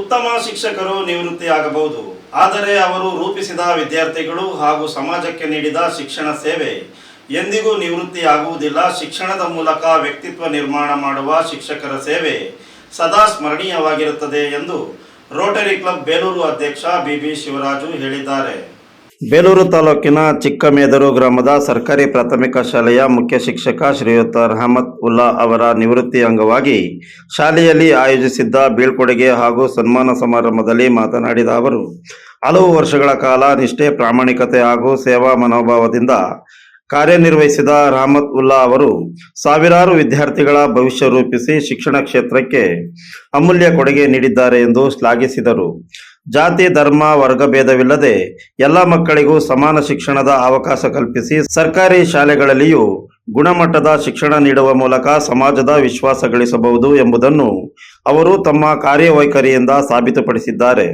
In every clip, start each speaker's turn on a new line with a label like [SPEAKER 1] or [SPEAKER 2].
[SPEAKER 1] ಉತ್ತಮ ಶಿಕ್ಷಕರು ನಿವೃತ್ತಿಯಾಗಬಹುದು, ಆದರೆ ಅವರು ರೂಪಿಸಿದ ವಿದ್ಯಾರ್ಥಿಗಳು ಹಾಗೂ ಸಮಾಜಕ್ಕೆ ನೀಡಿದ ಶಿಕ್ಷಣ ಸೇವೆ ಎಂದಿಗೂ ನಿವೃತ್ತಿಯಾಗುವುದಿಲ್ಲ. ಶಿಕ್ಷಣದ ಮೂಲಕ ವ್ಯಕ್ತಿತ್ವ ನಿರ್ಮಾಣ ಮಾಡುವ ಶಿಕ್ಷಕರ ಸೇವೆ ಸದಾ ಸ್ಮರಣೀಯವಾಗಿರುತ್ತದೆ ಎಂದು ರೋಟರಿ ಕ್ಲಬ್ ಬೇಲೂರು ಅಧ್ಯಕ್ಷ ಬಿಬಿ ಶಿವರಾಜು ಹೇಳಿದ್ದಾರೆ. ಬೇಲೂರು ತಾಲೂಕಿನ ಚಿಕ್ಕಮೇದರು ಗ್ರಾಮದ ಸರ್ಕಾರಿ ಪ್ರಾಥಮಿಕ ಶಾಲೆಯ ಮುಖ್ಯ ಶಿಕ್ಷಕ ಶ್ರೀಯುತ ರಹಮತ್ ಉಲ್ಲಾ ಅವರ ನಿವೃತ್ತಿ ಅಂಗವಾಗಿ ಶಾಲೆಯಲ್ಲಿ ಆಯೋಜಿಸಿದ್ದ ಬೀಳ್ಕೊಡುಗೆ ಹಾಗೂ ಸನ್ಮಾನ ಸಮಾರಂಭದಲ್ಲಿ ಮಾತನಾಡಿದ ಅವರು, ಹಲವು ವರ್ಷಗಳ ಕಾಲ ನಿಷ್ಠೆ, ಪ್ರಾಮಾಣಿಕತೆ ಹಾಗೂ ಸೇವಾ ಮನೋಭಾವದಿಂದ ಕಾರ್ಯನಿರ್ವಹಿಸಿದ ರಹಮತ್ ಉಲ್ಲಾ ಅವರು ಸಾವಿರಾರು ವಿದ್ಯಾರ್ಥಿಗಳ ಭವಿಷ್ಯ ರೂಪಿಸಿ ಶಿಕ್ಷಣ ಕ್ಷೇತ್ರಕ್ಕೆ ಅಮೂಲ್ಯ ಕೊಡುಗೆ ನೀಡಿದ್ದಾರೆ ಎಂದು ಶ್ಲಾಘಿಸಿದರು. ಜಾತಿ, ಧರ್ಮ, ವರ್ಗಭೇದವಿಲ್ಲದೆ ಎಲ್ಲ ಮಕ್ಕಳಿಗೂ ಸಮಾನ ಶಿಕ್ಷಣದ ಅವಕಾಶ ಕಲ್ಪಿಸಿ ಸರ್ಕಾರಿ ಶಾಲೆಗಳಲ್ಲಿಯೂ ಗುಣಮಟ್ಟದ ಶಿಕ್ಷಣ ನೀಡುವ ಮೂಲಕ ಸಮಾಜದ ವಿಶ್ವಾಸ ಗಳಿಸಬಹುದು ಎಂಬುದನ್ನು ಅವರು ತಮ್ಮ ಕಾರ್ಯವೈಖರಿಯಿಂದ ಸಾಬೀತುಪಡಿಸಿದ್ದಾರೆ.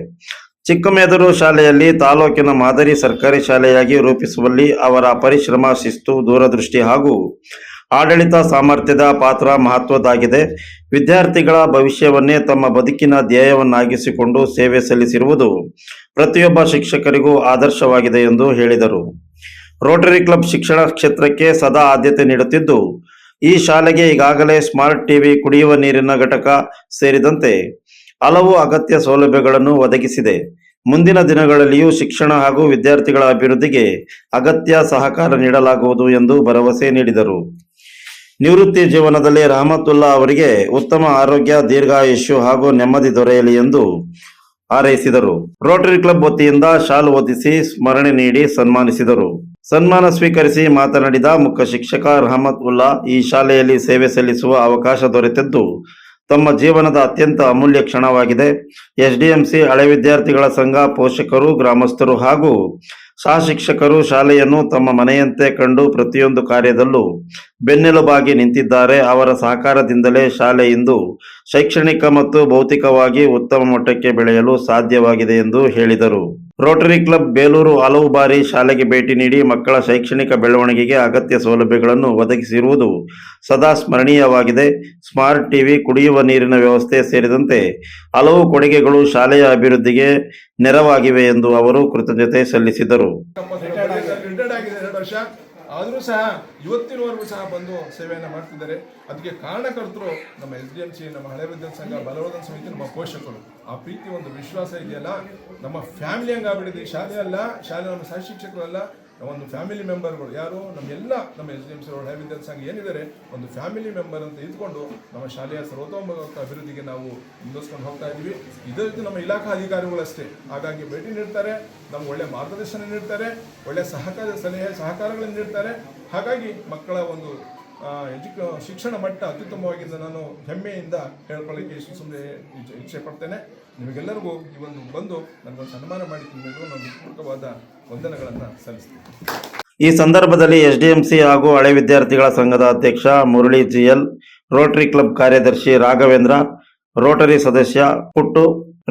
[SPEAKER 1] ಚಿಕ್ಕಮೇದರು ಶಾಲೆಯಲ್ಲಿ ತಾಲೂಕಿನ ಮಾದರಿ ಸರ್ಕಾರಿ ಶಾಲೆಯಾಗಿ ರೂಪಿಸುವಲ್ಲಿ ಅವರ ಪರಿಶ್ರಮ, ಶಿಸ್ತು, ದೂರದೃಷ್ಟಿ ಹಾಗೂ ಆಡಳಿತ ಸಾಮರ್ಥ್ಯದ ಪಾತ್ರ ಮಹತ್ವದ್ದಾಗಿದೆ. ವಿದ್ಯಾರ್ಥಿಗಳ ಭವಿಷ್ಯವನ್ನೇ ತಮ್ಮ ಬದುಕಿನ ಧ್ಯೇಯವನ್ನಾಗಿಸಿಕೊಂಡು ಸೇವೆ ಸಲ್ಲಿಸಿರುವುದು ಪ್ರತಿಯೊಬ್ಬ ಶಿಕ್ಷಕರಿಗೂ ಆದರ್ಶವಾಗಿದೆ ಎಂದು ಹೇಳಿದರು. ರೋಟರಿ ಕ್ಲಬ್ ಶಿಕ್ಷಣ ಕ್ಷೇತ್ರಕ್ಕೆ ಸದಾ ಆದ್ಯತೆ ನೀಡುತ್ತಿದ್ದು, ಈ ಶಾಲೆಗೆ ಈಗಾಗಲೇ ಸ್ಮಾರ್ಟ್ ಟಿವಿ, ಕುಡಿಯುವ ನೀರಿನ ಘಟಕ ಸೇರಿದಂತೆ ಹಲವು ಅಗತ್ಯ ಸೌಲಭ್ಯಗಳನ್ನು ಒದಗಿಸಿದೆ. ಮುಂದಿನ ದಿನಗಳಲ್ಲಿಯೂ ಶಿಕ್ಷಣ ಹಾಗೂ ವಿದ್ಯಾರ್ಥಿಗಳ ಅಭಿವೃದ್ಧಿಗೆ ಅಗತ್ಯ ಸಹಕಾರ ನೀಡಲಾಗುವುದು ಎಂದು ಭರವಸೆ ನೀಡಿದರು. ನಿವೃತ್ತಿ ಜೀವನದಲ್ಲಿ ರಹಮತ್ ಉಲ್ಲಾ ಅವರಿಗೆ ಉತ್ತಮ ಆರೋಗ್ಯ, ದೀರ್ಘಾಯುಷ್ಯ ಹಾಗೂ ನೆಮ್ಮದಿ ದೊರೆಯಲಿ ಎಂದು ಹಾರೈಸಿದರು. ರೋಟರಿ ಕ್ಲಬ್ ವತಿಯಿಂದ ಶಾಲು ಹೊದಿಸಿ ಸ್ಮರಣೆ ನೀಡಿ ಸನ್ಮಾನಿಸಿದರು. ಸನ್ಮಾನ ಸ್ವೀಕರಿಸಿ ಮಾತನಾಡಿದ ಮುಖ್ಯ ಶಿಕ್ಷಕ ರಹಮತ್ ಉಲ್ಲಾ, ಈ ಶಾಲೆಯಲ್ಲಿ ಸೇವೆ ಸಲ್ಲಿಸುವ ಅವಕಾಶ ದೊರೆತಿದ್ದು ತಮ್ಮ ಜೀವನದ ಅತ್ಯಂತ ಅಮೂಲ್ಯ ಕ್ಷಣವಾಗಿದೆ. ಎಸ್ಡಿಎಂಸಿ, ಹಳೆ ವಿದ್ಯಾರ್ಥಿಗಳ ಸಂಘ, ಪೋಷಕರು, ಗ್ರಾಮಸ್ಥರು ಹಾಗೂ ಸಹ ಶಿಕ್ಷಕರು ಶಾಲೆಯನ್ನು ತಮ್ಮ ಮನೆಯಂತೆ ಕಂಡು ಪ್ರತಿಯೊಂದು ಕಾರ್ಯದಲ್ಲೂ ಬೆನ್ನೆಲುಬಾಗಿ ನಿಂತಿದ್ದಾರೆ. ಅವರ ಸಹಕಾರದಿಂದಲೇ ಶಾಲೆ ಇಂದು ಶೈಕ್ಷಣಿಕ ಮತ್ತು ಭೌತಿಕವಾಗಿ ಉತ್ತಮ ಮಟ್ಟಕ್ಕೆ ಬೆಳೆಯಲು ಸಾಧ್ಯವಾಗಿದೆ ಎಂದು ಹೇಳಿದರು. ರೋಟರಿ ಕ್ಲಬ್ ಬೇಲೂರು ಹಲವು ಬಾರಿ ಶಾಲೆಗೆ ಭೇಟಿ ನೀಡಿ ಮಕ್ಕಳ ಶೈಕ್ಷಣಿಕ ಬೆಳವಣಿಗೆಗೆ ಅಗತ್ಯ ಸೌಲಭ್ಯಗಳನ್ನು ಒದಗಿಸಿರುವುದು ಸದಾ ಸ್ಮರಣೀಯವಾಗಿದೆ. ಸ್ಮಾರ್ಟ್ ಟಿವಿ, ಕುಡಿಯುವ ನೀರಿನ ವ್ಯವಸ್ಥೆ ಸೇರಿದಂತೆ ಹಲವು ಕೊಡುಗೆಗಳು ಶಾಲೆಯ ಅಭಿವೃದ್ಧಿಗೆ ನೆರವಾಗಿವೆ ಎಂದು ಅವರು ಕೃತಜ್ಞತೆ ಸಲ್ಲಿಸಿದರು.
[SPEAKER 2] ಆದರೂ ಸಹ ಇವತ್ತಿನವರೆಗೂ ಸಹ ಬಂದು ಸೇವೆಯನ್ನು ಮಾಡ್ತಿದ್ದಾರೆ. ಅದಕ್ಕೆ ಕಾರಣಕರ್ತರು ನಮ್ಮ SDMC, ನಮ್ಮ ಹಳೆ ವಿದ್ಯಾರ್ಥಿ ಸಂಘ, ಬಲವರ್ಧನ ಸಮಿತಿ, ನಮ್ಮ ಪೋಷಕರು. ಆ ಪ್ರೀತಿ, ಒಂದು ವಿಶ್ವಾಸ ಇದೆಯಲ್ಲ, ನಮ್ಮ ಫ್ಯಾಮಿಲಿ ಹಂಗಾಗ್ಬಿಟ್ಟಿದೆ. ಶಾಲೆ ಅಲ್ಲ, ಶಾಲೆ ನಮ್ಮ ಸಹ ಶಿಕ್ಷಕರು ಅಲ್ಲ, ಒಂದು ಫ್ಯಾಮಿಲಿ ಮೆಂಬರ್ಗಳು. ಯಾರು ನಮ್ಮ SDMC ಹಳೆ ವಿದ್ಯಾರ್ಥಿ ಸಂಘ ಏನಿದ್ದಾರೆ, ಒಂದು ಫ್ಯಾಮಿಲಿ ಮೆಂಬರ್ ಅಂತ ಇದ್ಕೊಂಡು ನಮ್ಮ ಶಾಲೆಯ ಸರ್ವತೋಮುಖ ಅಭಿವೃದ್ಧಿಗೆ ನಾವು ಮುಂದುವರಿಸ್ಕೊಂಡು ಹೋಗ್ತಾ ಇದ್ದೀವಿ. ಇದೇ ರೀತಿ ನಮ್ಮ ಇಲಾಖಾ ಅಧಿಕಾರಿಗಳು ಅಷ್ಟೇ ಆಗಾಗ್ಗೆ ಭೇಟಿ ನೀಡ್ತಾರೆ, ನಮ್ಗೆ ಒಳ್ಳೆ ಮಾರ್ಗದರ್ಶನ ನೀಡ್ತಾರೆ, ಒಳ್ಳೆ ಸಲಹೆ ಸಹಕಾರಗಳನ್ನು ನೀಡ್ತಾರೆ. ಹಾಗಾಗಿ ಮಕ್ಕಳ ಒಂದು ಶಿಕ್ಷಣ ಮಟ್ಟ ಅತ್ಯುತ್ತಮವಾಗಿಂದ ನಾನು ಹೆಮ್ಮೆಯಿಂದ ಹೇಳ್ಕೊಳ್ಳಿಕ್ಕೆ ಸುಮ್ಮನೆ ಇಚ್ಛೆ ಪಡ್ತೇನೆ. ನಿಮಗೆಲ್ಲರಿಗೂ ಈ ಒಂದು ಬಂದು ನನಗೊಂದು ಸನ್ಮಾನ ಮಾಡಿಕೊಂಡು ನಾನು ಪೂರ್ವಕವಾದ ವಂದನೆಗಳನ್ನು ಸಲ್ಲಿಸ್ತೀನಿ.
[SPEAKER 1] ಈ ಸಂದರ್ಭದಲ್ಲಿ ಎಸ್ಡಿಎಂಸಿ ಹಾಗೂ ಹಳೆ ವಿದ್ಯಾರ್ಥಿಗಳ ಸಂಘದ ಅಧ್ಯಕ್ಷ ಮುರಳಿ ಜಿಎಲ್, ರೋಟರಿ ಕ್ಲಬ್ ಕಾರ್ಯದರ್ಶಿ ರಾಘವೇಂದ್ರ, ರೋಟರಿ ಸದಸ್ಯ ಪುಟ್ಟು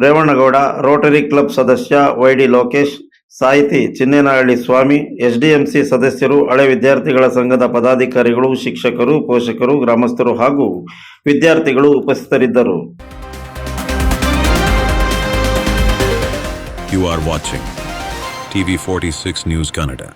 [SPEAKER 1] ರೇವಣ್ಣಗೌಡ, ರೋಟರಿ ಕ್ಲಬ್ ಸದಸ್ಯ YD ಲೋಕೇಶ್, ಸಾಹಿತಿ ಚಿನ್ನೇನಹಳ್ಳಿ ಸ್ವಾಮಿ, ಎಸ್ಡಿಎಂಸಿ ಸದಸ್ಯರು, ಹಳೆ ವಿದ್ಯಾರ್ಥಿಗಳ ಸಂಘದ ಪದಾಧಿಕಾರಿಗಳು, ಶಿಕ್ಷಕರು, ಪೋಷಕರು, ಗ್ರಾಮಸ್ಥರು ಹಾಗೂ ವಿದ್ಯಾರ್ಥಿಗಳು ಉಪಸ್ಥಿತರಿದ್ದರು.
[SPEAKER 3] You are watching TV46 News Kannada.